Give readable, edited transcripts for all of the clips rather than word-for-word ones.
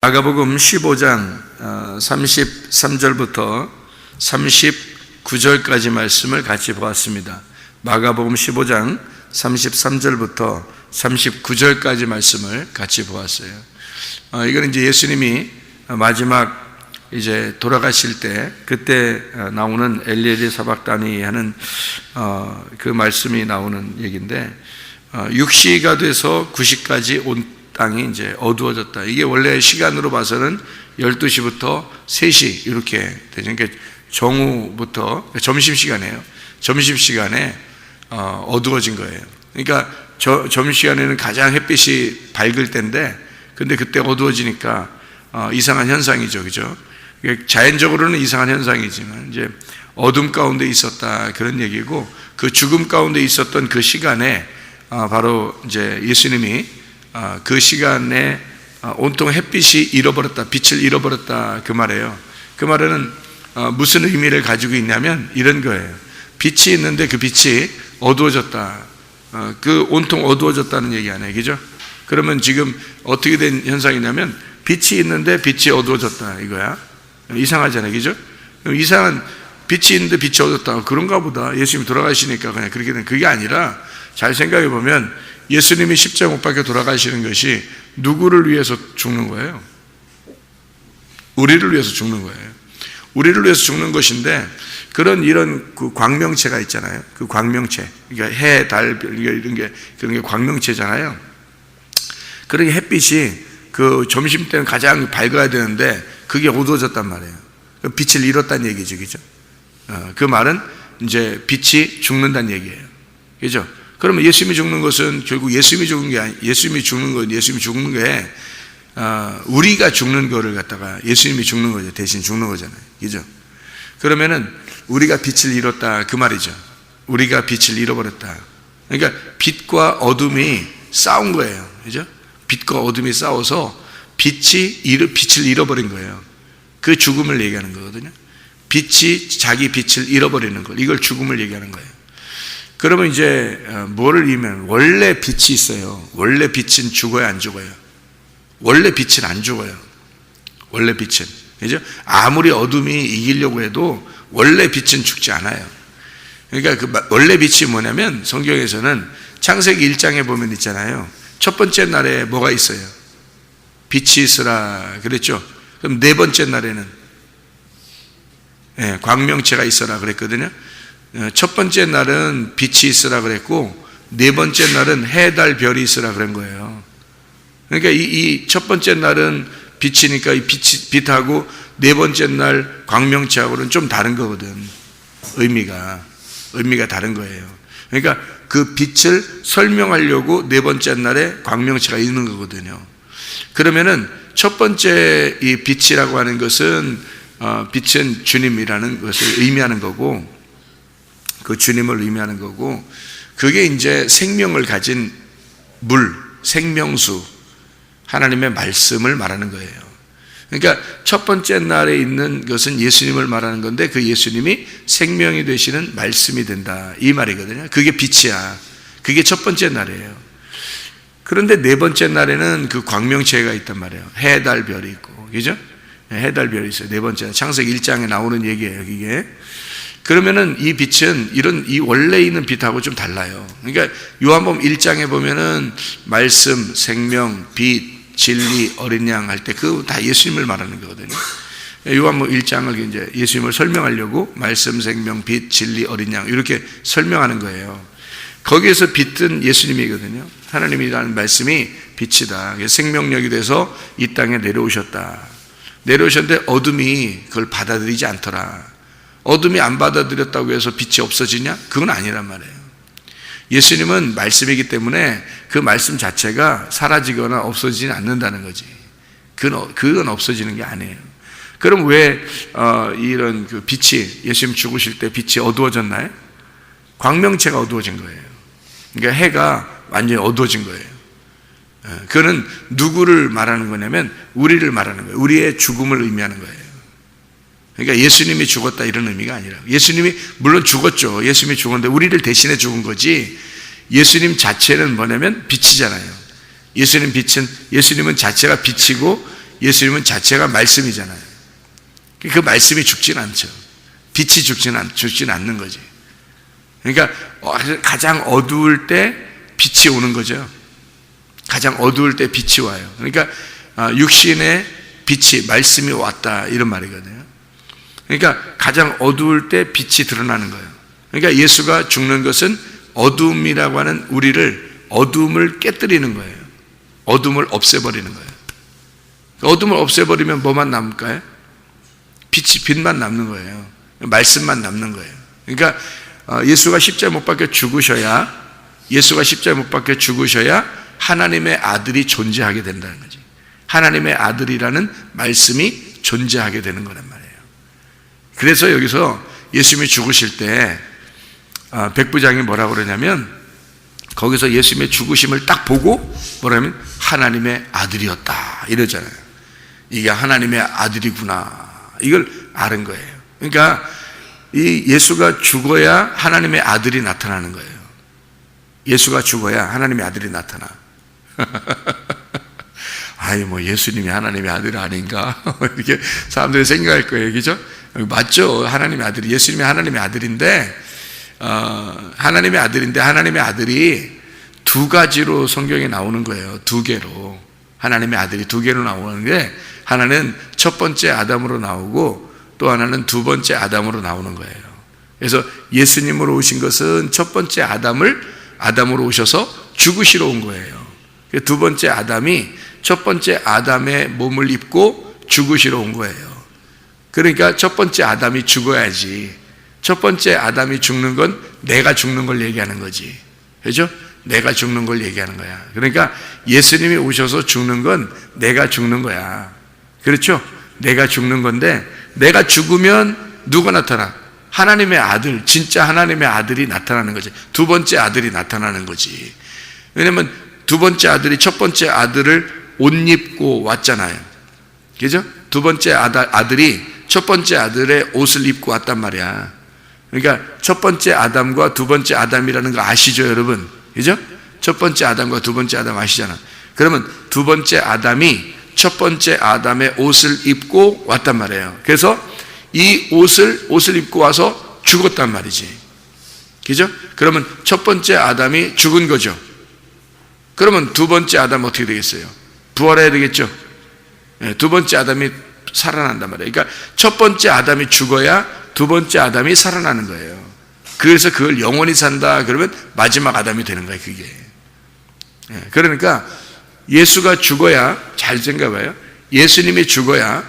마가복음 15장 33절부터 39절까지 말씀을 같이 보았습니다. 마가복음 15장 33절부터 39절까지 말씀을 같이 보았어요. 이건 이제 예수님이 마지막 이제 돌아가실 때 그때 나오는 엘리엘리 사박다니 하는 그 말씀이 나오는 얘기인데, 6시가 돼서 9시까지 온 땅이 이제 어두워졌다. 이게 원래 시간으로 봐서는 12시부터 3시 이렇게 되죠. 그러니까 정오부터 점심시간이에요. 점심시간에 어두워진 거예요. 그러니까 점심시간에는 가장 햇빛이 밝을 때인데, 근데 그때 어두워지니까 이상한 현상이죠. 그죠? 자연적으로는 이상한 현상이지만 이제 어둠 가운데 있었다, 그런 얘기고, 그 죽음 가운데 있었던 그 시간에 바로 이제 예수님이 그 시간에 온통 햇빛이 잃어버렸다, 빛을 잃어버렸다, 그 말이에요. 그 말은 무슨 의미를 가지고 있냐면 이런 거예요. 빛이 있는데 그 빛이 어두워졌다, 그 온통 어두워졌다는 얘기 아니에요, 그죠? 그러면 지금 어떻게 된 현상이냐면 빛이 있는데 빛이 어두워졌다, 이거야. 이상하잖아요, 그죠? 이상한, 빛이 있는데 빛이 어두웠다, 그런가 보다. 예수님이 돌아가시니까 그냥 그렇게 된, 그게 아니라 잘 생각해 보면 예수님이 십자가 못 박혀 돌아가시는 것이 누구를 위해서 죽는 거예요? 우리를 위해서 죽는 거예요. 우리를 위해서 죽는 것인데, 이런 그 광명체가 있잖아요. 그 광명체, 그러니까 해, 달, 이런 게 그런 게 광명체잖아요. 그러게 햇빛이 그 점심 때는 가장 밝아야 되는데 그게 어두워졌단 말이에요. 빛을 잃었다는 얘기죠, 그죠? 그 말은 이제 빛이 죽는다는 얘기예요, 그죠? 그러면 예수님이 죽는 것은 결국 예수님이 죽는 게 아니, 예수님이 죽는 게 우리가 죽는 거를 갖다가 예수님이 죽는 거죠. 대신 죽는 거잖아요, 그죠? 그러면은 우리가 빛을 잃었다, 그 말이죠. 우리가 빛을 잃어버렸다. 그러니까 빛과 어둠이 싸운 거예요, 그죠? 빛과 어둠이 싸워서 빛을 잃어버린 거예요. 그 죽음을 얘기하는 거거든요. 빛이 자기 빛을 잃어버리는 걸, 이걸 죽음을 얘기하는 거예요. 그러면 이제 뭐를 의미하면, 원래 빛이 있어요. 원래 빛은 죽어요, 안 죽어요? 원래 빛은 안 죽어요. 원래 빛은, 그죠? 아무리 어둠이 이기려고 해도 원래 빛은 죽지 않아요. 그러니까 그 원래 빛이 뭐냐면, 성경에서는 창세기 1장에 보면 있잖아요. 첫 번째 날에 뭐가 있어요? 빛이 있으라 그랬죠. 그럼 네 번째 날에는 광명체가 있어라 그랬거든요. 첫 번째 날은 빛이 있으라 그랬고, 네 번째 날은 해, 달, 별이 있으라 그런 거예요. 그러니까 이 첫 번째 날은 빛이니까 이 빛하고 네 번째 날 광명체하고는 좀 다른 거거든. 의미가 다른 거예요. 그러니까 그 빛을 설명하려고 네 번째 날에 광명체가 있는 거거든요. 그러면은 첫 번째 이 빛이라고 하는 것은 빛은 주님이라는 것을 의미하는 거고, 그 주님을 의미하는 거고, 그게 이제 생명을 가진 물, 생명수, 하나님의 말씀을 말하는 거예요. 그러니까 첫 번째 날에 있는 것은 예수님을 말하는 건데, 그 예수님이 생명이 되시는 말씀이 된다, 이 말이거든요. 그게 빛이야. 그게 첫 번째 날이에요. 그런데 네 번째 날에는 그 광명체가 있단 말이에요. 해, 달, 별이 있고, 그죠? 해, 달, 별이 있어요. 네 번째, 창세기 1장에 나오는 얘기예요, 이게. 그러면은 이 빛은 이 원래 있는 빛하고 좀 달라요. 그러니까 요한복음 1장에 보면은 말씀, 생명, 빛, 진리, 어린 양 할 때 그 다 예수님을 말하는 거거든요. 요한복음 1장을 이제 예수님을 설명하려고 말씀, 생명, 빛, 진리, 어린 양 이렇게 설명하는 거예요. 거기에서 빛은 예수님이거든요. 하나님이라는 말씀이 빛이다. 생명력이 돼서 이 땅에 내려오셨다. 내려오셨는데 어둠이 그걸 받아들이지 않더라. 어둠이 안 받아들였다고 해서 빛이 없어지냐? 그건 아니란 말이에요. 예수님은 말씀이기 때문에 그 말씀 자체가 사라지거나 없어지지 않는다는 거지. 그건 없어지는 게 아니에요. 그럼 왜 이런 그 빛이, 예수님 죽으실 때 빛이 어두워졌나요? 광명체가 어두워진 거예요. 그러니까 해가 완전히 어두워진 거예요. 그거는 누구를 말하는 거냐면 우리를 말하는 거예요. 우리의 죽음을 의미하는 거예요. 그러니까 예수님이 죽었다 이런 의미가 아니라, 예수님이 물론 죽었죠. 예수님이 죽었는데 우리를 대신해 죽은 거지, 예수님 자체는 뭐냐면 빛이잖아요. 예수님은 자체가 빛이고 예수님은 자체가 말씀이잖아요. 그 말씀이 죽진 않죠. 빛이 죽진 않는 거지. 그러니까 가장 어두울 때 빛이 오는 거죠. 가장 어두울 때 빛이 와요. 그러니까 육신의 빛이, 말씀이 왔다, 이런 말이거든요. 그러니까 가장 어두울 때 빛이 드러나는 거예요. 그러니까 예수가 죽는 것은 어둠이라고 하는 어둠을 깨뜨리는 거예요. 어둠을 없애버리는 거예요. 어둠을 없애버리면 뭐만 남을까요? 빛만 남는 거예요. 말씀만 남는 거예요. 그러니까 예수가 십자가에 못 박혀 죽으셔야 하나님의 아들이 존재하게 된다는 거지. 하나님의 아들이라는 말씀이 존재하게 되는 거란 말이에요. 그래서 여기서 예수님이 죽으실 때 백부장이 뭐라고 그러냐면, 거기서 예수님의 죽으심을 딱 보고 뭐라면 하나님의 아들이었다 이러잖아요. 이게 하나님의 아들이구나, 이걸 아는 거예요. 그러니까 이 예수가 죽어야 하나님의 아들이 나타나는 거예요. 예수가 죽어야 하나님의 아들이 나타나. 아니 뭐 예수님이 하나님의 아들 아닌가 이렇게 사람들이 생각할 거예요. 그죠? 맞죠. 하나님의 아들이, 예수님이 하나님의 아들인데 하나님의 아들이 두 가지로 성경에 나오는 거예요. 두 개로. 하나님의 아들이 두 개로 나오는데, 하나는 첫 번째 아담으로 나오고 또 하나는 두 번째 아담으로 나오는 거예요. 그래서 예수님으로 오신 것은 첫 번째 아담으로 오셔서 죽으시러 온 거예요. 두 번째 아담이 첫 번째 아담의 몸을 입고 죽으시러 온 거예요. 그러니까 첫 번째 아담이 죽어야지. 첫 번째 아담이 죽는 건 내가 죽는 걸 얘기하는 거지. 그죠? 내가 죽는 걸 얘기하는 거야. 그러니까 예수님이 오셔서 죽는 건 내가 죽는 거야. 그렇죠? 내가 죽는 건데, 내가 죽으면 누가 나타나? 하나님의 아들, 진짜 하나님의 아들이 나타나는 거지. 두 번째 아들이 나타나는 거지. 왜냐면 두 번째 아들이 첫 번째 아들을 옷 입고 왔잖아요. 그죠? 두 번째 아들이 첫 번째 아들의 옷을 입고 왔단 말이야. 그러니까 첫 번째 아담과 두 번째 아담이라는 거 아시죠, 여러분? 그죠? 첫 번째 아담과 두 번째 아담 아시잖아. 그러면 두 번째 아담이 첫 번째 아담의 옷을 입고 왔단 말이에요. 그래서 이 옷을 입고 와서 죽었단 말이지. 그죠? 그러면 첫 번째 아담이 죽은 거죠. 그러면 두 번째 아담 어떻게 되겠어요? 부활해야 되겠죠? 네, 두 번째 아담이 살아난단 말이에요. 그러니까 첫 번째 아담이 죽어야 두 번째 아담이 살아나는 거예요. 그래서 그걸 영원히 산다 그러면 마지막 아담이 되는 거예요, 그게. 네, 그러니까 예수가 죽어야, 잘 생각해봐요. 예수님이 죽어야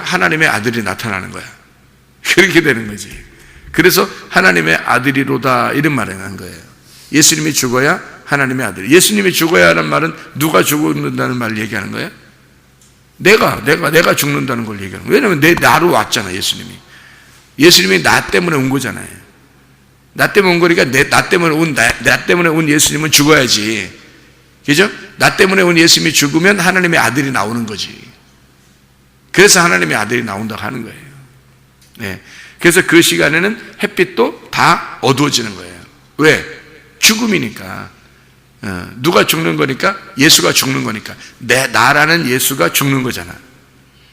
하나님의 아들이 나타나는 거야. 그렇게 되는 거지. 그래서 하나님의 아들이로다, 이런 말을 한 거예요. 예수님이 죽어야 하나님의 아들. 예수님이 죽어야 하는 말은 누가 죽는다는 말을 얘기하는 거예요? 내가 죽는다는 걸 얘기하는 거예요. 왜냐면 나로 왔잖아, 예수님이 나 때문에 온 거잖아요. 나 때문에 온 거니까 나 때문에 온 예수님은 죽어야지. 그죠? 나 때문에 온 예수님이 죽으면 하나님의 아들이 나오는 거지. 그래서 하나님의 아들이 나온다고 하는 거예요. 네. 그래서 그 시간에는 햇빛도 다 어두워지는 거예요. 왜? 죽음이니까. 누가 죽는 거니까? 예수가 죽는 거니까. 나라는 예수가 죽는 거잖아.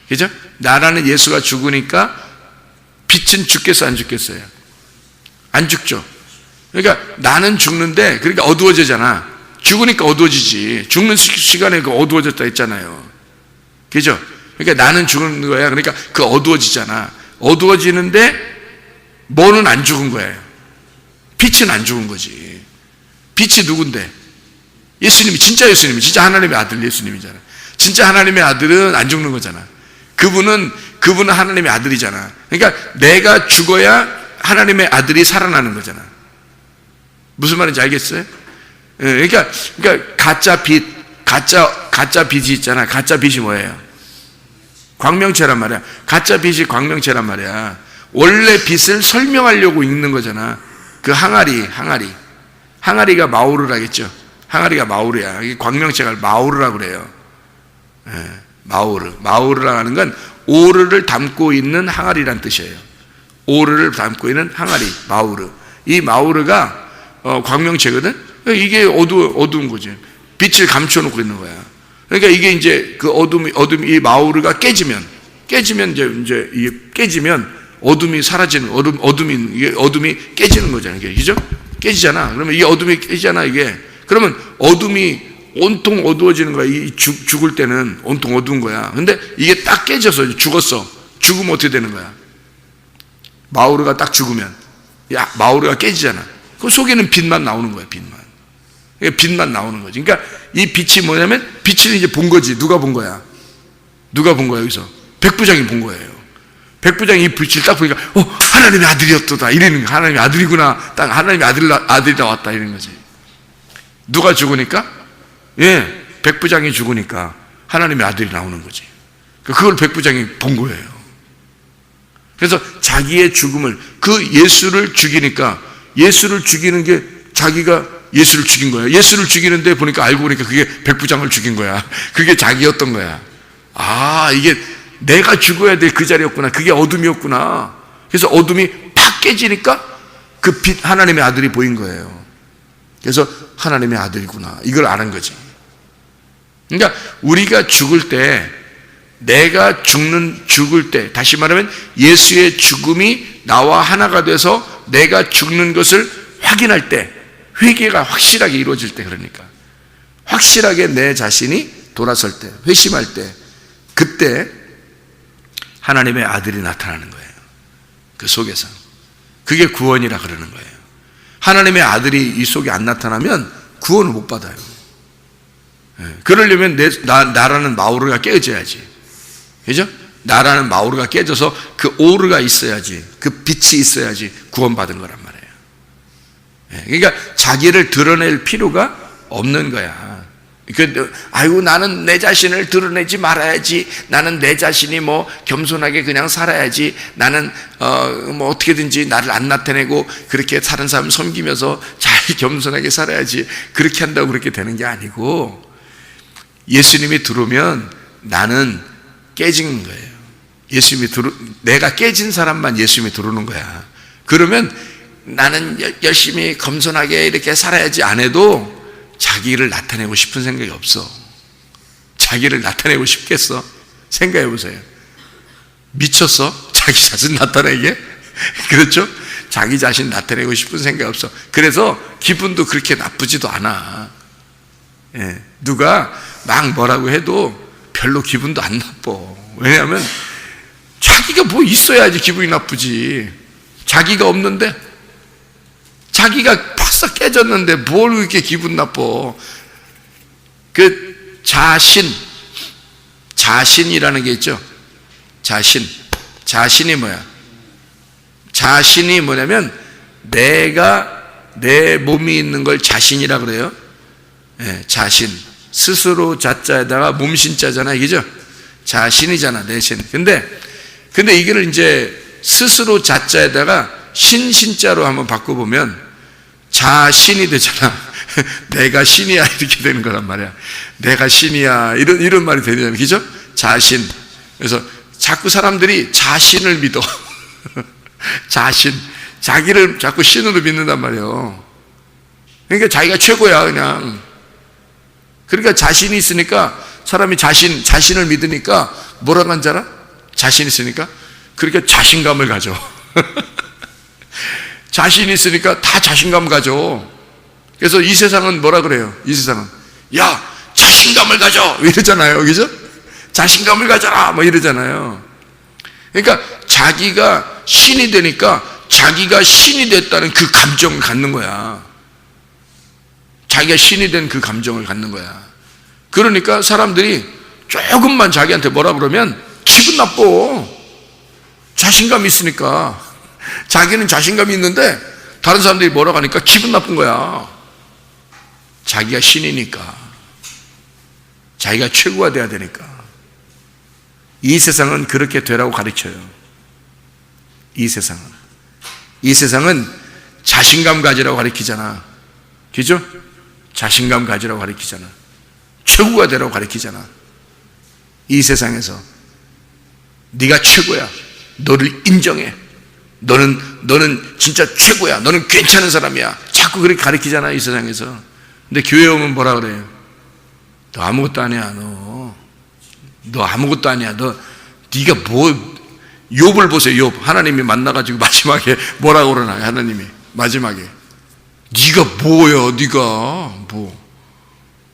그죠? 나라는 예수가 죽으니까 빛은 죽겠어, 안 죽겠어요? 안 죽죠. 그러니까 나는 죽는데, 그러니까 어두워지잖아. 죽으니까 어두워지지. 죽는 시간에 그 어두워졌다 했잖아요. 그죠? 그러니까 나는 죽는 거야. 그러니까 그 어두워지잖아. 어두워지는데 뭐는 안 죽은 거예요. 빛은 안 죽은 거지. 빛이 누군데? 예수님이, 진짜 예수님이, 진짜 하나님의 아들 예수님이잖아. 진짜 하나님의 아들은 안 죽는 거잖아. 그분은 하나님의 아들이잖아. 그러니까 내가 죽어야 하나님의 아들이 살아나는 거잖아. 무슨 말인지 알겠어요? 그러니까 가짜 빛이 있잖아. 가짜 빛이 뭐예요? 광명체란 말이야. 가짜 빛이 광명체란 말이야. 원래 빛을 설명하려고 읽는 거잖아. 그 항아리가 마우르라겠죠. 항아리가 마우르야. 이게 광명체가 마우르라고 그래요. 마우르라고 하는 건 오르를 담고 있는 항아리란 뜻이에요. 오르를 담고 있는 항아리, 마우르. 이 마우르가 광명체거든. 이게 어두운 거지. 빛을 감춰놓고 있는 거야. 그러니까 이게 이제 그 어둠이 이 마우르가 깨지면 이제 이게 깨지면 어둠이 사라지는, 어둠이 깨지는 거잖아요. 이게, 그죠? 깨지잖아. 그러면 이게 어둠이 깨지잖아, 이게. 그러면 어둠이 온통 어두워지는 거야. 이 죽을 때는 온통 어두운 거야. 근데 이게 딱 깨져서 죽었어. 죽으면 어떻게 되는 거야? 마우르가 딱 죽으면, 마우르가 깨지잖아. 그 속에는 빛만 나오는 거야, 빛만 나오는 거지. 그러니까 이 빛이 뭐냐면, 빛을 이제 본 거지. 누가 본 거야? 여기서? 백부장이 본 거예요. 백부장이 이 빛을 딱 보니까, 하나님의 아들이었다. 이러는 거야. 하나님의 아들이구나. 딱 하나님의 아들이 나왔다. 이러는 거지. 누가 죽으니까? 백부장이 죽으니까 하나님의 아들이 나오는 거지. 그걸 백부장이 본 거예요. 그래서 자기의 죽음을, 예수를 죽이니까, 예수를 죽이는 게 자기가 예수를 죽인 거야. 예수를 죽이는데 보니까 알고 보니까 그게 백부장을 죽인 거야. 그게 자기였던 거야. 이게 내가 죽어야 될 그 자리였구나. 그게 어둠이었구나. 그래서 어둠이 팍 깨지니까 그 빛, 하나님의 아들이 보인 거예요. 그래서 하나님의 아들이구나. 이걸 아는 거지. 그러니까 우리가 죽을 때, 내가 죽을 때, 다시 말하면 예수의 죽음이 나와 하나가 돼서 내가 죽는 것을 확인할 때, 회개가 확실하게 이루어질 때, 그러니까 확실하게 내 자신이 돌아설 때, 회심할 때, 그때 하나님의 아들이 나타나는 거예요. 그 속에서. 그게 구원이라 그러는 거예요. 하나님의 아들이 이 속에 안 나타나면 구원을 못 받아요. 그러려면 나라는 마우르가 깨져야지. 그죠? 나라는 마우르가 깨져서 그 오르가 있어야지, 그 빛이 있어야지 구원받은 거란 말이에요. 그러니까 자기를 드러낼 필요가 없는 거야. 아이고, 나는 내 자신을 드러내지 말아야지. 나는 내 자신이 겸손하게 그냥 살아야지. 나는 어떻게든지 나를 안 나타내고 그렇게 다른 사람 섬기면서 잘 겸손하게 살아야지. 그렇게 한다고 그렇게 되는 게 아니고, 예수님이 들어오면 나는 깨진 거예요. 내가 깨진 사람만 예수님이 들어오는 거야. 그러면 나는 열심히 겸손하게 이렇게 살아야지 안 해도 자기를 나타내고 싶은 생각이 없어. 자기를 나타내고 싶겠어? 생각해 보세요. 미쳤어? 자기 자신 나타내게? 그렇죠? 자기 자신 나타내고 싶은 생각이 없어. 그래서 기분도 그렇게 나쁘지도 않아. 누가 막 뭐라고 해도 별로 기분도 안 나빠. 왜냐하면 자기가 뭐 있어야지 기분이 나쁘지. 자기가 없는데, 자기가 팍싹 깨졌는데 뭘 이렇게 기분 나빠. 그 자신이라는 게 있죠. 자신이 뭐야? 자신이 뭐냐면 내가, 내 몸이 있는 걸 자신이라 그래요. 자신, 스스로 자자에다가 몸신자잖아, 이게죠? 자신이잖아, 내 신. 근데 이거를 이제 스스로 자자에다가 신자로 한번 바꿔보면 자신이 되잖아. 내가 신이야, 이렇게 되는 거란 말이야. 내가 신이야, 이런 말이 되잖아요, 그죠? 자신. 그래서 자꾸 사람들이 자신을 믿어. 자기를 자꾸 신으로 믿는단 말이에요. 그러니까 자기가 최고야, 그냥. 그러니까 자신이 있으니까 사람이 자신을 믿으니까 뭐라고 하는 줄 알아? 자신 있으니까? 그러니까 자신감을 가져. 자신이 있으니까 다 자신감 가져. 그래서 이 세상은 뭐라 그래요? 이 세상은, 야, 자신감을 가져! 이러잖아요, 그죠? 자신감을 가져라! 이러잖아요. 그러니까 자기가 신이 되니까 자기가 신이 됐다는 그 감정을 갖는 거야. 자기가 신이 된 그 감정을 갖는 거야. 그러니까 사람들이 조금만 자기한테 뭐라 그러면 기분 나빠. 자신감이 있으니까. 자기는 자신감이 있는데 다른 사람들이 뭐라고 하니까 기분 나쁜 거야. 자기가 신이니까. 자기가 최고가 돼야 되니까. 이 세상은 그렇게 되라고 가르쳐요. 이 세상은 자신감 가지라고 가르치잖아. 그죠? 자신감 가지라고 가르치잖아. 최고가 되라고 가르치잖아. 이 세상에서 네가 최고야. 너를 인정해. 너는 진짜 최고야. 너는 괜찮은 사람이야. 자꾸 그렇게 가르치잖아, 이 세상에서. 근데 교회 오면 뭐라 그래요? 너 아무것도 아니야. 너 아무것도 아니야. 네가 뭐. 욥을 보세요. 욥 하나님이 만나가지고 마지막에 뭐라고 그러나요? 하나님이 마지막에 네가 뭐야? 네가 뭐?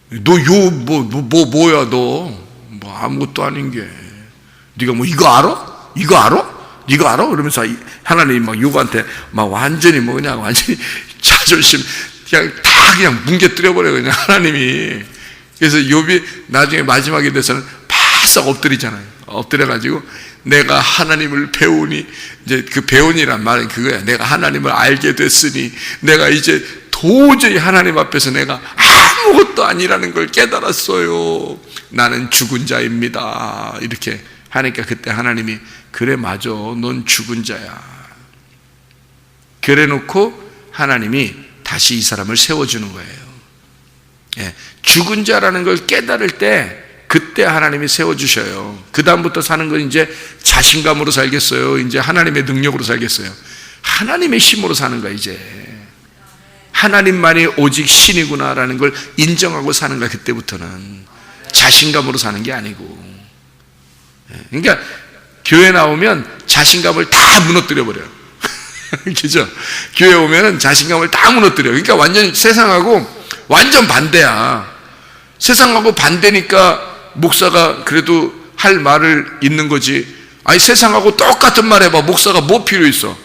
너 욥 뭐야? 너 뭐 아무것도 아닌 게 네가 뭐 이거 알아? 이거 알아? 그러면서 하나님이 막 욥한테 막 완전히 뭐 그냥 완전히 자존심 그냥 뭉개뜨려 버려 그냥 하나님이. 그래서 욥이 나중에 마지막에 돼서는 바싹 엎드리잖아요. 엎드려가지고 내가 하나님을 배우니, 이제 그 배우니란 말은 그거야. 내가 하나님을 알게 됐으니 내가 이제 도저히 하나님 앞에서 내가 아무것도 아니라는 걸 깨달았어요. 나는 죽은 자입니다. 이렇게 하니까 그때 하나님이 그래 맞아. 넌 죽은 자야. 그래 놓고 하나님이 다시 이 사람을 세워주는 거예요. 예, 죽은 자라는 걸 깨달을 때 그때 하나님이 세워주셔요. 그 다음부터 사는 건 이제 자신감으로 살겠어요? 이제 하나님의 능력으로 살겠어요? 하나님의 힘으로 사는 거야. 이제 하나님만이 오직 신이구나라는 걸 인정하고 사는 거야. 그때부터는 자신감으로 사는 게 아니고. 그러니까 교회 나오면 자신감을 다 무너뜨려 버려요. 그죠? 교회 오면은 자신감을 다 무너뜨려. 그러니까 완전 세상하고 완전 반대야. 세상하고 반대니까 목사가 그래도 할 말을 있는 거지. 아니 세상하고 똑같은 말 해봐. 목사가 뭐 필요 있어?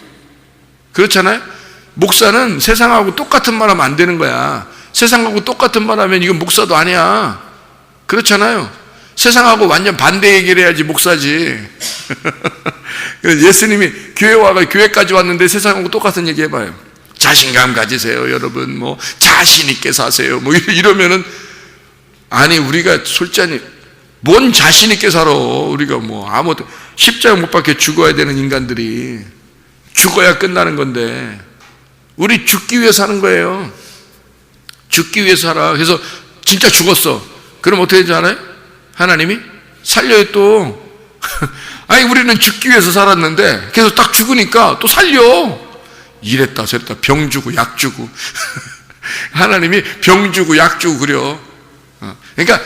그렇잖아요? 목사는 세상하고 똑같은 말 하면 안 되는 거야. 세상하고 똑같은 말 하면 이건 목사도 아니야. 그렇잖아요? 세상하고 완전 반대 얘기를 해야지 목사지. 예수님이 교회까지 왔는데 세상하고 똑같은 얘기 해봐요. 자신감 가지세요 여러분. 뭐 자신 있게 사세요. 뭐 이러면은 아니 우리가 솔직히 뭔 자신 있게 살아. 우리가 뭐 아무것도 십자가 못 박혀 죽어야 되는 인간들이 죽어야 끝나는 건데 우리 죽기 위해 사는 거예요. 죽기 위해 살아. 그래서 진짜 죽었어. 그럼 어떻게 되지 않아요? 하나님이 살려요 또. 아니 우리는 죽기 위해서 살았는데 계속 딱 죽으니까 또 살려. 이랬다 저랬다 병 주고 약 주고 하나님이 병 주고 약 주고 그려. 그러니까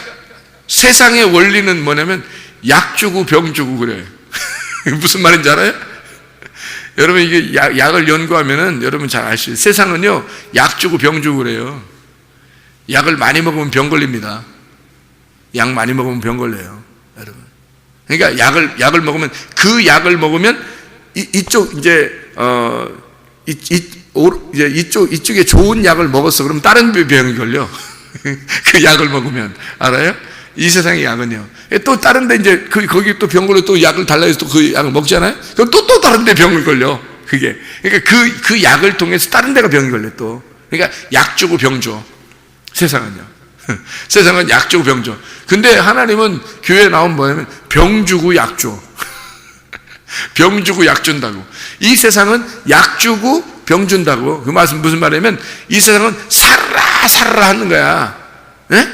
세상의 원리는 뭐냐면 약 주고 병 주고 그래. 무슨 말인지 알아요? 여러분 이게 약을 연구하면은 여러분 잘 아시죠? 세상은요 약 주고 병 주고 그래요. 약을 많이 먹으면 병 걸립니다. 약 많이 먹으면 병 걸려요, 여러분. 그러니까 약을 먹으면 그 약을 먹으면 이쪽 이제 이쪽에 좋은 약을 먹었어. 그럼 다른 병이 걸려. 그 약을 먹으면 알아요? 이 세상의 약은요. 또 다른데 이제 거기 또 병 걸려 또 약을 달라 해서 또 그 약을 먹잖아요. 그럼 또 다른데 병을 걸려. 그게 그러니까 그 약을 통해서 다른 데가 병이 걸려 또. 그러니까 약 주고 병 줘. 세상은요. 세상은 약 주고 병 줘. 근데 하나님은 교회에 나오면 뭐냐면 병 주고 약 줘. 병 주고 약 준다고. 이 세상은 약 주고 병 준다고. 그 말씀 무슨 말이냐면 이 세상은 살아라 하는 거야. 에?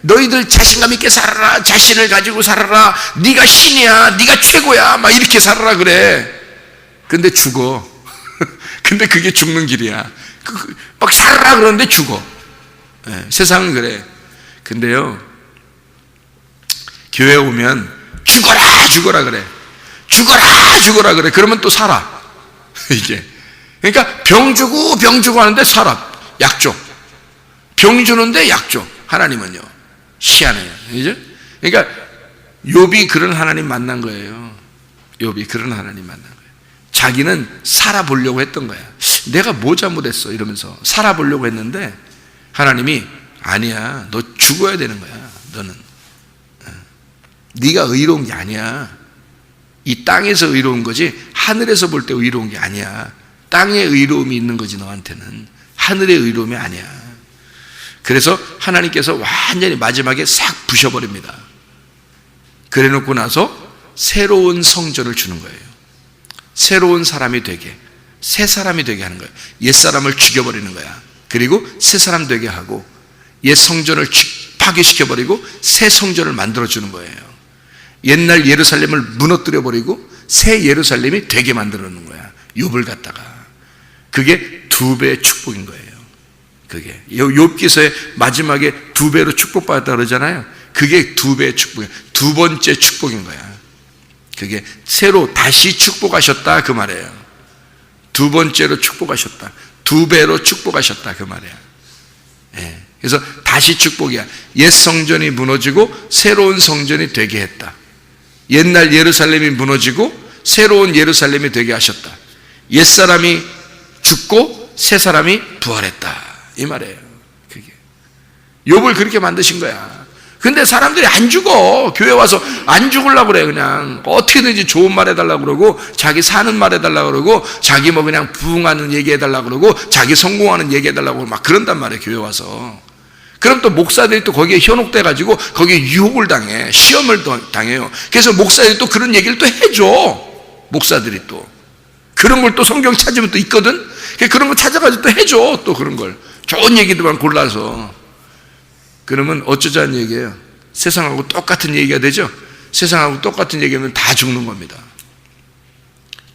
너희들 자신감 있게 살아라. 자신을 가지고 살아라. 네가 신이야. 네가 최고야. 막 이렇게 살아라 그래. 근데 죽어. 근데 그게 죽는 길이야. 막 살아라 그러는데 죽어. 예, 세상은 그래. 근데요 교회 오면 죽어라 그래. 죽어라 그래. 그러면 또 살아. 이게 그러니까 병 주고 하는데 살아. 약 줘. 병 주는데 약 줘. 하나님은요 희한해요. 그죠? 그러니까 욥이 그런 하나님 만난 거예요. 욥이 그런 하나님 만난 거예요. 자기는 살아보려고 했던 거야. 내가 뭐 잘못했어 이러면서 살아보려고 했는데 하나님이 아니야. 너 죽어야 되는 거야. 너는 네가 의로운 게 아니야. 이 땅에서 의로운 거지 하늘에서 볼 때 의로운 게 아니야. 땅의 의로움이 있는 거지 너한테는. 하늘의 의로움이 아니야. 그래서 하나님께서 완전히 마지막에 싹 부셔버립니다. 그래 놓고 나서 새로운 성전을 주는 거예요. 새로운 사람이 되게, 새 사람이 되게 하는 거예요. 옛사람을 죽여버리는 거야. 그리고 새 사람 되게 하고 옛 성전을 파괴시켜버리고 새 성전을 만들어주는 거예요. 옛날 예루살렘을 무너뜨려버리고 새 예루살렘이 되게 만들어놓는 거야. 욥을 갖다가. 그게 2배의 축복인 거예요. 그게 욥기서의 마지막에 두 배로 축복받았다 그러잖아요. 그게 두 배의 축복이에요. 두 번째 축복인 거야. 그게 새로 다시 축복하셨다 그 말이에요. 두 번째로 축복하셨다. 두 배로 축복하셨다 그 말이에요. 예. 그래서 다시 축복이야. 옛 성전이 무너지고 새로운 성전이 되게 했다. 옛날 예루살렘이 무너지고 새로운 예루살렘이 되게 하셨다. 옛 사람이 죽고 새 사람이 부활했다 이 말이에요. 그게 욥을 그렇게 만드신 거야. 근데 사람들이 안 죽어. 교회 와서 안 죽으려고 그래. 그냥 어떻게든지 좋은 말 해달라고 그러고, 자기 사는 말 해달라고 그러고, 자기 뭐 그냥 부흥하는 얘기 해달라고 그러고, 자기 성공하는 얘기 해달라고 막 그런단 말이에요. 교회 와서. 그럼 또 목사들이 또 거기에 현혹돼가지고 거기에 유혹을 당해. 시험을 당해요. 그래서 목사들이 또 그런 얘기를 또 해줘. 목사들이 또 그런 걸 또 성경 찾으면 또 있거든. 그런 거 찾아가지고 또 해줘. 또 그런 걸 좋은 얘기들만 골라서. 그러면 어쩌자는 얘기예요. 세상하고 똑같은 얘기가 되죠. 세상하고 똑같은 얘기하면 다 죽는 겁니다.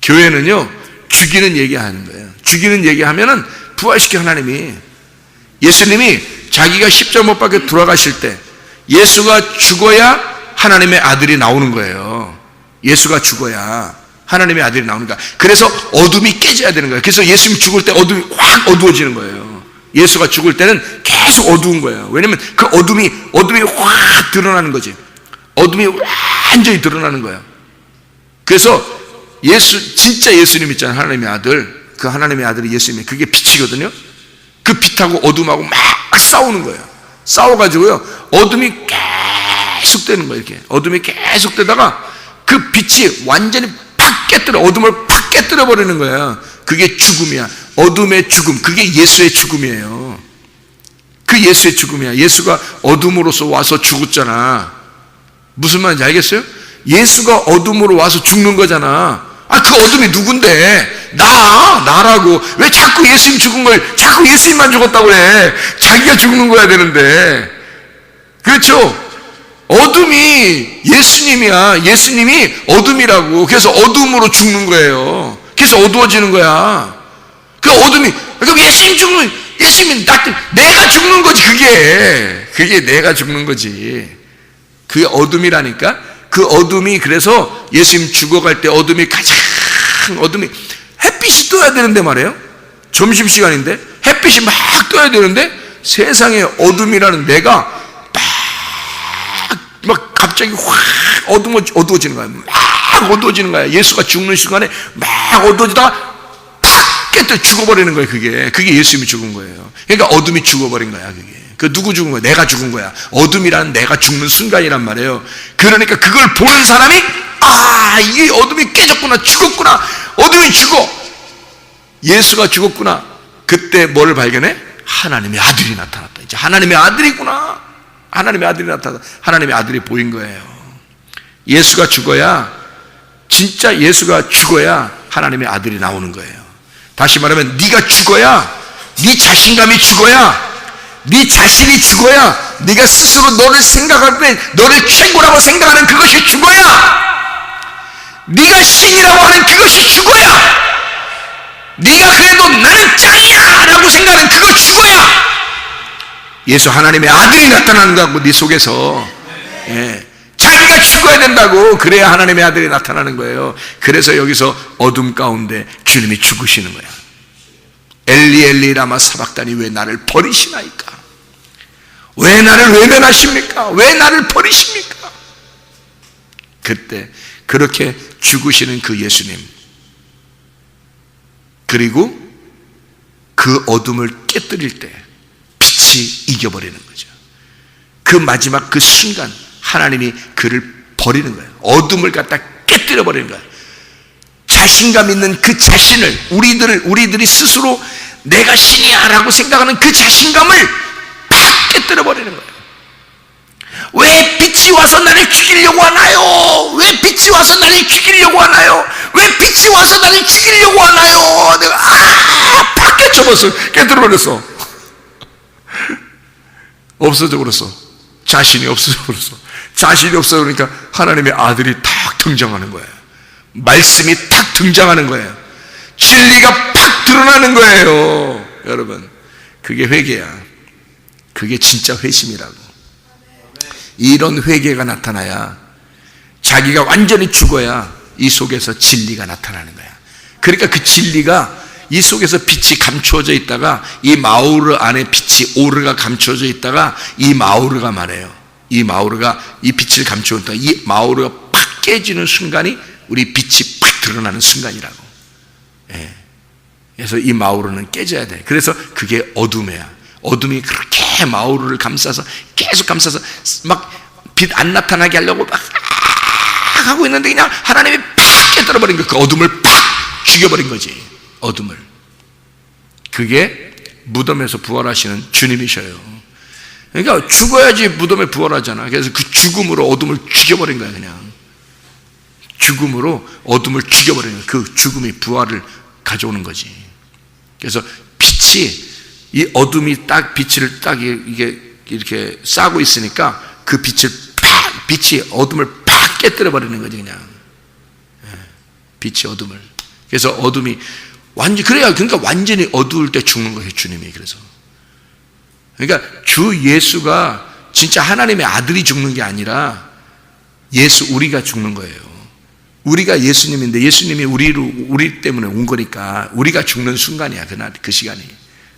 교회는요, 죽이는 얘기 하는 거예요. 죽이는 얘기 하면은 부활시켜 하나님이. 예수님이 자기가 십자가 못 박혀 돌아가실 때 예수가 죽어야 하나님의 아들이 나오는 거예요. 예수가 죽어야 하나님의 아들이 나오는 거야. 그래서 어둠이 깨져야 되는 거예요. 그래서 예수님이 죽을 때 어둠이 확 어두워지는 거예요. 예수가 죽을 때는 계속 어두운 거예요. 왜냐면 그 어둠이 확 드러나는 거지. 어둠이 완전히 드러나는 거예요. 그래서 진짜 예수님 있잖아요. 하나님의 아들. 그 하나님의 아들이 예수님이 그게 빛이거든요. 그 빛하고 어둠하고 막 싸우는 거예요. 싸워가지고요, 어둠이 계속 되는 거예요. 이렇게 어둠이 계속 되다가 그 빛이 완전히 팍 깨뜨려, 어둠을 팍 깨뜨려 버리는 거예요. 그게 죽음이야. 어둠의 죽음. 그게 예수의 죽음이에요. 그 예수의 죽음이야. 예수가 어둠으로서 와서 죽었잖아. 무슨 말인지 알겠어요? 예수가 어둠으로 와서 죽는 거잖아. 그 어둠이 누군데? 나라고. 왜 자꾸 예수님 죽은 걸 자꾸 예수님만 죽었다고 그래? 자기가 죽는 거야 되는데. 그렇죠? 어둠이 예수님이야. 예수님이 어둠이라고. 그래서 어둠으로 죽는 거예요. 그래서 어두워지는 거야. 그 어둠이, 그럼 예수님 죽는, 예수님이 내가 죽는 거지, 그게 내가 죽는 거지. 그게 어둠이라니까? 그 어둠이, 그래서 예수님 죽어갈 때 어둠이 햇빛이 떠야 되는데 말이에요. 점심시간인데, 햇빛이 막 떠야 되는데, 세상에 어둠이라는 내가 막 갑자기 확 어두워지는 거야. 막 어두워지는 거야. 예수가 죽는 순간에 막 어두워지다가 팍 깨뜨려 죽어버리는 거예요. 그게 예수님이 죽은 거예요. 그러니까 어둠이 죽어버린 거야. 그게 누구 죽은 거야? 내가 죽은 거야. 어둠이란 내가 죽는 순간이란 말이에요. 그러니까 그걸 보는 사람이 이게 어둠이 깨졌구나, 죽었구나, 어둠이 죽어, 예수가 죽었구나. 그때 뭐를 발견해? 하나님의 아들이 나타났다. 이제 하나님의 아들이구나. 하나님의 아들이 나타났다. 하나님의 아들이 보인 거예요. 예수가 죽어야, 진짜 예수가 죽어야 하나님의 아들이 나오는 거예요. 다시 말하면 네가 죽어야, 네 자신감이 죽어야, 네 자신이 죽어야, 네가 스스로 너를 생각할 때 너를 최고라고 생각하는 그것이 죽어야, 네가 신이라고 하는 그것이 죽어야, 네가 그래도 나는 짱이야 라고 생각하는 그거 죽어야 예수 하나님의 아들이 나타난다고. 네 속에서 자기가 죽어야 된다고. 그래야 하나님의 아들이 나타나는 거예요. 그래서 여기서 어둠 가운데 주님이 죽으시는 거야. 엘리 엘리 라마 사박다니 왜 나를 버리시나이까? 왜 나를 외면하십니까? 왜 나를 버리십니까? 그때 그렇게 죽으시는 그 예수님, 그리고 그 어둠을 깨뜨릴 때 빛이 이겨버리는 거죠. 그 마지막 그 순간 하나님이 그를 버리는 거예요. 어둠을 갖다 깨뜨려 버리는 거예요. 자신감 있는 그 자신을, 우리들이 스스로 내가 신이야 라고 생각하는 그 자신감을 팍 깨뜨려 버리는 거예요. 왜 빛이 와서 나를 죽이려고 하나요? 왜 빛이 와서 나를 죽이려고 하나요? 왜 빛이 와서 나를 죽이려고 하나요? 내가 팍 깨뜨려 버렸어. 없어져 버렸어. 자신이 없어져 버렸어. 자신이 없어져 버리니까 하나님의 아들이 탁 등장하는 거예요. 말씀이 탁 등장하는 거예요. 진리가 팍 드러나는 거예요. 여러분, 그게 회개야. 그게 진짜 회심이라고. 이런 회개가 나타나야, 자기가 완전히 죽어야 이 속에서 진리가 나타나는 거야. 그러니까 그 진리가 이 속에서 빛이 감추어져 있다가, 이 마우르 안에 빛이, 오르가 감추어져 있다가, 이 마우르가 말해요. 이 마우르가 이 빛을 감추었다. 이 마우르가 팍 깨지는 순간이 우리 빛이 팍 드러나는 순간이라고. 예. 그래서 이 마우르는 깨져야 돼. 그래서 그게 어둠이야. 어둠이 그렇게 마우르를 감싸서, 계속 감싸서 막 빛 안 나타나게 하려고 막 하고 있는데, 그냥 하나님이 팍 깨뜨려버린 거야. 그 어둠을 팍 죽여버린 거지. 어둠을. 그게 무덤에서 부활하시는 주님이셔요. 그러니까 죽어야지 무덤에 부활하잖아. 그래서 그 죽음으로 어둠을 죽여버린 거야. 그냥 죽음으로 어둠을 죽여버리는 거야. 그 죽음이 부활을 가져오는 거지. 그래서 빛이, 이 어둠이 딱 빛을 딱 이게 이렇게 싸고 있으니까 그 빛을 팍, 빛이 어둠을 팍 깨뜨려 버리는 거지. 그냥 빛이 어둠을. 그래서 어둠이 완전, 그러니까 완전히 어두울 때 죽는 거예요, 주님이. 그래서 그러니까 주 예수가 진짜 하나님의 아들이 죽는 게 아니라 우리가 죽는 거예요. 우리가 예수님인데, 예수님이 우리 때문에 온 거니까 우리가 죽는 순간이야. 그날, 그 시간이.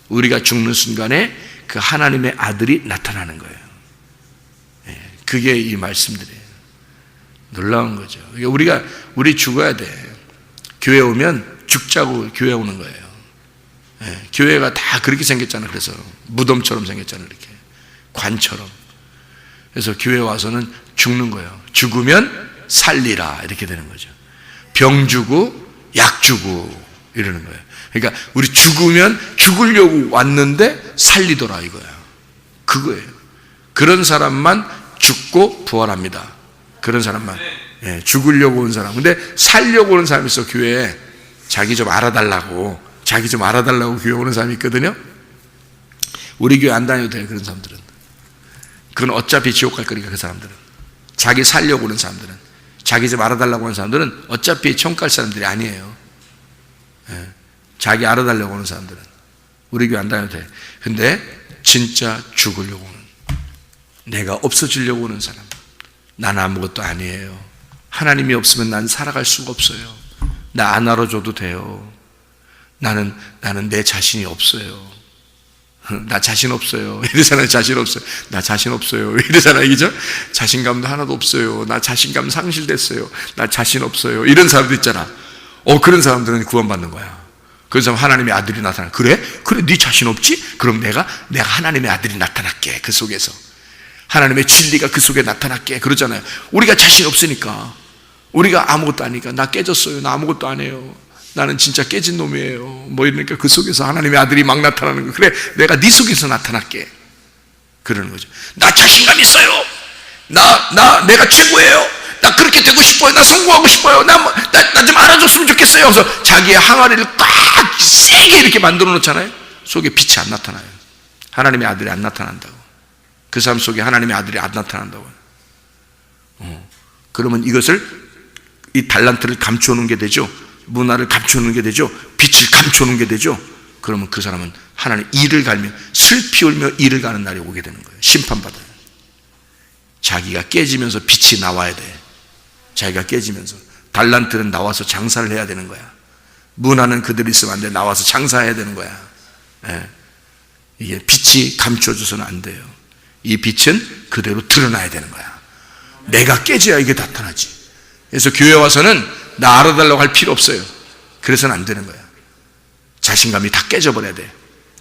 우리가 죽는 순간에 그 하나님의 아들이 나타나는 거예요. 그게 이 말씀들이에요. 놀라운 거죠. 우리 죽어야 돼. 교회 오면 죽자고 교회 오는 거예요. 교회가 다 그렇게 생겼잖아요. 그래서 무덤처럼 생겼잖아요. 이렇게 관처럼. 그래서 교회 와서는 죽는 거예요. 죽으면 살리라, 이렇게 되는 거죠. 병 주고 약 주고 이러는 거예요. 그러니까 우리 죽으면 죽으려고 왔는데 살리더라, 이거야. 그거예요. 그런 사람만 죽고 부활합니다. 그런 사람만. 죽으려고 온 사람. 근데 살려고 오는 사람이 있어, 교회에. 자기 좀 알아달라고 교회 오는 사람이 있거든요. 우리 교회 안 다녀도 돼요, 그런 사람들은. 그건 어차피 지옥 갈 거니까. 그 사람들은, 자기 살려고 오는 사람들은, 자기 좀 알아달라고 하는 사람들은 어차피 천국 갈 사람들이 아니에요. 자기 알아달라고 하는 사람들은 우리 교회 안 다녀도 돼. 근데 진짜 죽으려고 오는, 내가 없어지려고 오는 사람, 난 아무것도 아니에요. 하나님이 없으면 난 살아갈 수가 없어요. 나 안 알아줘도 돼요. 나는 내 자신이 없어요. 나 자신 없어요. 이러잖아요. 자신 없어요. 나 자신 없어요. 이러잖아요. 그죠? 자신감도 하나도 없어요. 나 자신감 상실됐어요. 나 자신 없어요. 이런 사람도 있잖아. 그런 사람들은 구원받는 거야. 그런 사람 하나님의 아들이 나타나. 그래? 네 자신 없지? 그럼 내가 하나님의 아들이 나타날게. 그 속에서 하나님의 진리가 그 속에 나타날게. 그러잖아요. 우리가 자신 없으니까, 우리가 아무것도 아니까, 나 깨졌어요. 나 아무것도 안 해요. 나는 진짜 깨진 놈이에요. 뭐 이러니까 그 속에서 하나님의 아들이 막 나타나는 거. 그래, 내가 네 속에서 나타날게. 그러는 거죠. 나 자신감 있어요. 내가 최고예요. 나 그렇게 되고 싶어요. 나 성공하고 싶어요. 나 좀 알아줬으면 좋겠어요. 그래서 자기의 항아리를 꽉 세게 이렇게 만들어 놓잖아요. 속에 빛이 안 나타나요. 하나님의 아들이 안 나타난다고. 그 사람 속에 하나님의 아들이 안 나타난다고. 그러면 이 달란트를 감춰놓은 게 되죠. 문화를 감춰놓은 게 되죠. 빛을 감춰놓은 게 되죠. 그러면 그 사람은 하나님 이를 갈며 슬피 울며 이를 가는 날이 오게 되는 거예요. 심판받아요. 자기가 깨지면서 빛이 나와야 돼. 자기가 깨지면서. 달란트는 나와서 장사를 해야 되는 거야. 문화는 그대로 있으면 안 돼. 나와서 장사해야 되는 거야. 이게 빛이 감춰져서는 안 돼요. 이 빛은 그대로 드러나야 되는 거야. 내가 깨져야 이게 나타나지. 그래서 교회 와서는 나 알아달라고 할 필요 없어요. 그래서는 안 되는 거야. 자신감이 다 깨져버려야 돼.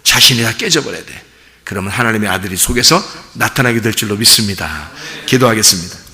자신이 다 깨져버려야 돼. 그러면 하나님의 아들이 속에서 나타나게 될 줄로 믿습니다. 기도하겠습니다.